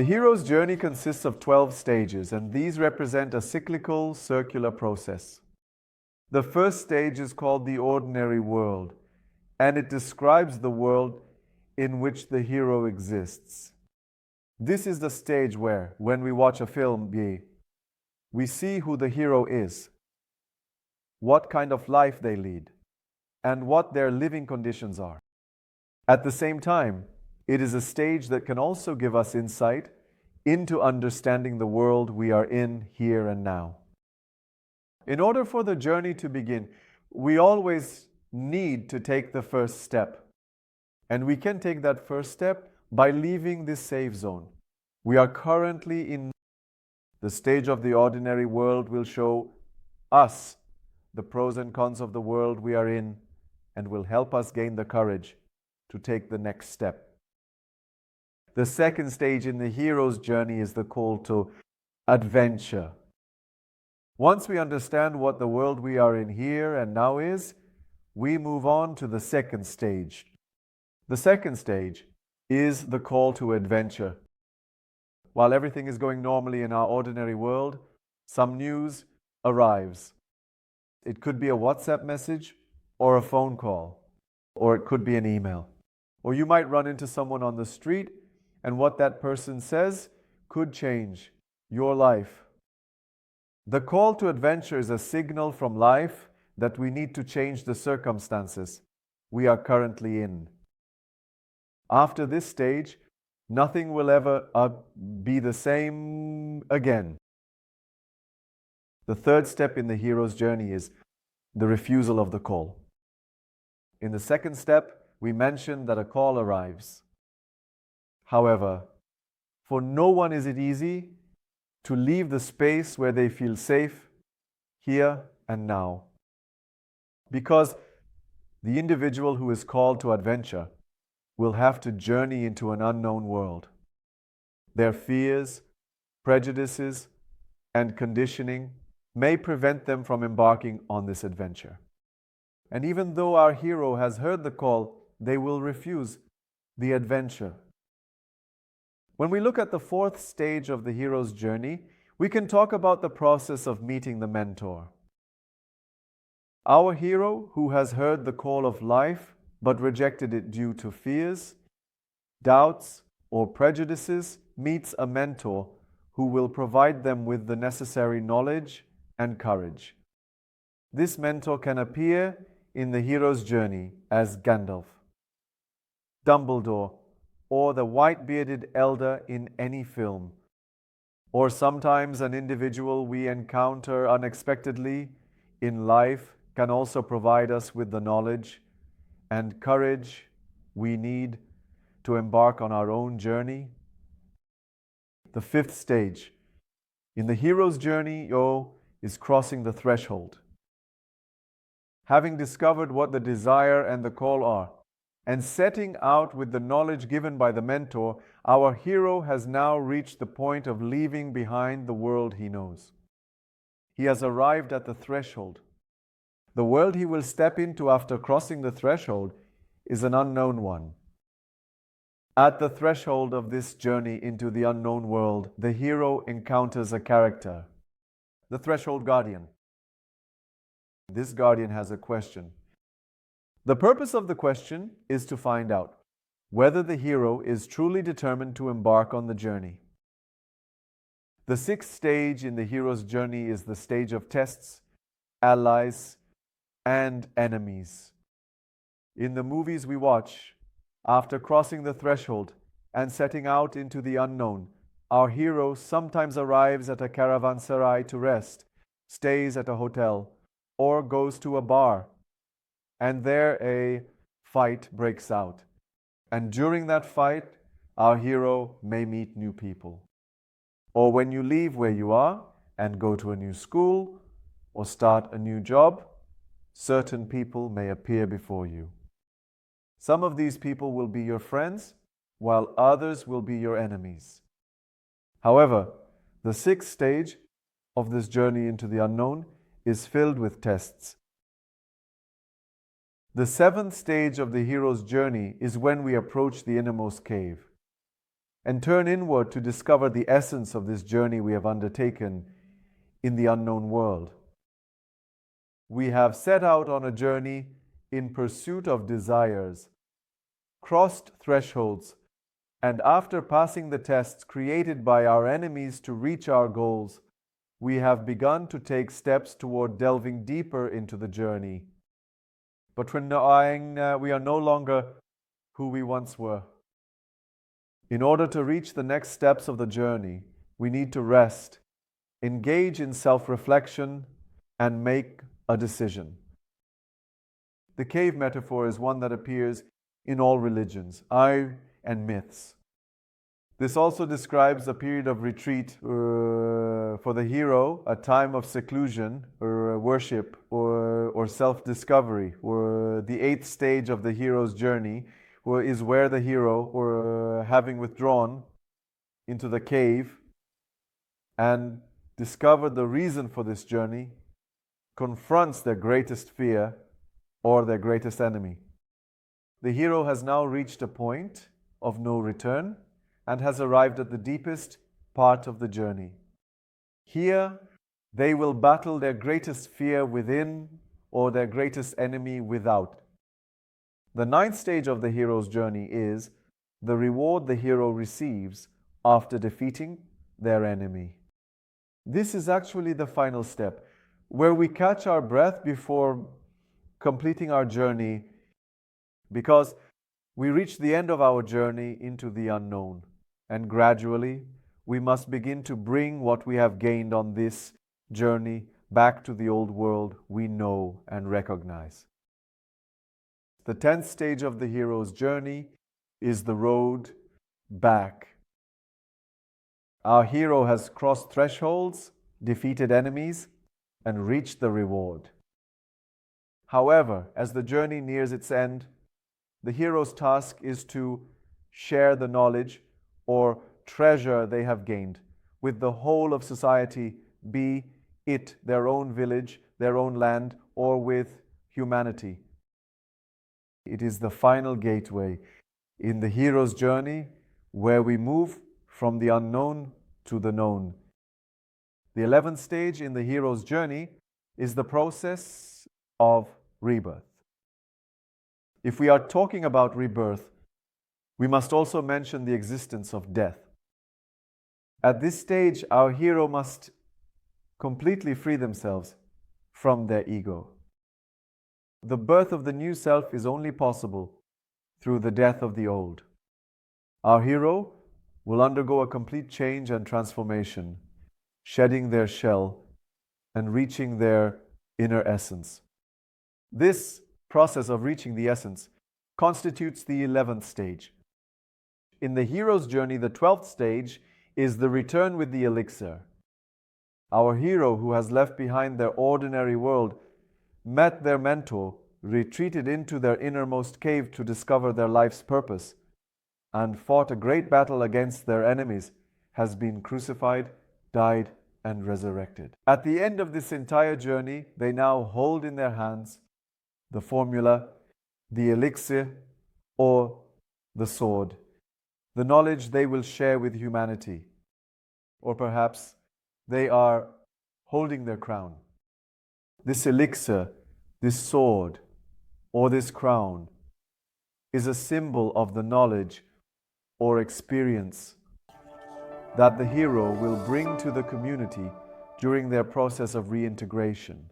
The hero's journey consists of 12 stages, and these represent a cyclical, circular process. The first stage is called the ordinary world, and it describes the world in which the hero exists. This is the stage where, when we watch a film, we see who the hero is, what kind of life they lead, and what their living conditions are. At the same time, it is a stage that can also give us insight into understanding the world we are in here and now. In order for the journey to begin, we always need to take the first step. And we can take that first step by leaving this safe zone. We are currently in the stage of the ordinary world will show us the pros and cons of the world we are in and will help us gain the courage to take the next step. The second stage in the hero's journey is the call to adventure. Once we understand what the world we are in here and now is, we move on to the second stage. The second stage is the call to adventure. While everything is going normally in our ordinary world, some news arrives. It could be a WhatsApp message or a phone call, or it could be an email. Or you might run into someone on the street, and what that person says could change your life. The call to adventure is a signal from life that we need to change the circumstances we are currently in. After this stage, nothing will ever be the same again. The third step in the hero's journey is the refusal of the call. In the second step, we mentioned that a call arrives. However, for no one is it easy to leave the space where they feel safe, here and now. Because the individual who is called to adventure will have to journey into an unknown world. Their fears, prejudices, and conditioning may prevent them from embarking on this adventure. And even though our hero has heard the call, they will refuse the adventure. When we look at the fourth stage of the hero's journey, we can talk about the process of meeting the mentor. Our hero, who has heard the call of life but rejected it due to fears, doubts, or prejudices, meets a mentor who will provide them with the necessary knowledge and courage. This mentor can appear in the hero's journey as Gandalf, Dumbledore, or the white-bearded elder in any film, or sometimes an individual we encounter unexpectedly in life can also provide us with the knowledge and courage we need to embark on our own journey. The fifth stage in the hero's journey is crossing the threshold. Having discovered what the desire and the call are, and setting out with the knowledge given by the mentor, our hero has now reached the point of leaving behind the world he knows. He has arrived at the threshold. The world he will step into after crossing the threshold is an unknown one. At the threshold of this journey into the unknown world, the hero encounters a character, the threshold guardian. This guardian has a question. The purpose of the question is to find out whether the hero is truly determined to embark on the journey. The sixth stage in the hero's journey is the stage of tests, allies, and enemies. In the movies we watch, after crossing the threshold and setting out into the unknown, our hero sometimes arrives at a caravanserai to rest, stays at a hotel, or goes to a bar, and there a fight breaks out. And during that fight, our hero may meet new people. Or when you leave where you are and go to a new school or start a new job, certain people may appear before you. Some of these people will be your friends, while others will be your enemies. However, the sixth stage of this journey into the unknown is filled with tests. The seventh stage of the hero's journey is when we approach the innermost cave. and turn inward to discover the essence of this journey we have undertaken in the unknown world. We have set out on a journey in pursuit of desires, crossed thresholds, and after passing the tests created by our enemies to reach our goals, we have begun to take steps toward delving deeper into the journey. But we are no longer who we once were. In order to reach the next steps of the journey, we need to rest, engage in self-reflection, and make a decision. The cave metaphor is one that appears in all religions and myths. This also describes a period of retreat for the hero, a time of seclusion or worship or self-discovery, or the 8th stage of the hero's journey is where the hero, having withdrawn into the cave and discovered the reason for this journey, confronts their greatest fear or their greatest enemy. The hero has now reached a point of no return and has arrived at the deepest part of the journey. Here, they will battle their greatest fear within or their greatest enemy without. The 9th stage of the hero's journey is the reward the hero receives after defeating their enemy. This is actually the final step, where we catch our breath before completing our journey, because we reach the end of our journey into the unknown, and gradually we must begin to bring what we have gained on this journey back to the old world we know and recognize. The 10th stage of the hero's journey is the road back. Our hero has crossed thresholds, defeated enemies, and reached the reward. However, as the journey nears its end, the hero's task is to share the knowledge or treasure they have gained with the whole of society, be it their own village, their own land, or with humanity. It is the final gateway in the hero's journey where we move from the unknown to the known. The 11th stage in the hero's journey is the process of rebirth. If we are talking about rebirth, we must also mention the existence of death. At this stage, our hero must completely free themselves from their ego. The birth of the new self is only possible through the death of the old. Our hero will undergo a complete change and transformation, shedding their shell and reaching their inner essence. This process of reaching the essence constitutes the 11th stage. In the hero's journey, the 12th stage is the return with the elixir. Our hero, who has left behind their ordinary world, met their mentor, retreated into their innermost cave to discover their life's purpose, and fought a great battle against their enemies, has been crucified, died, and resurrected. At the end of this entire journey, they now hold in their hands the formula, the elixir, or the sword, the knowledge they will share with humanity. Or perhaps they are holding their crown. This elixir, this sword, or this crown is a symbol of the knowledge or experience that the hero will bring to the community during their process of reintegration.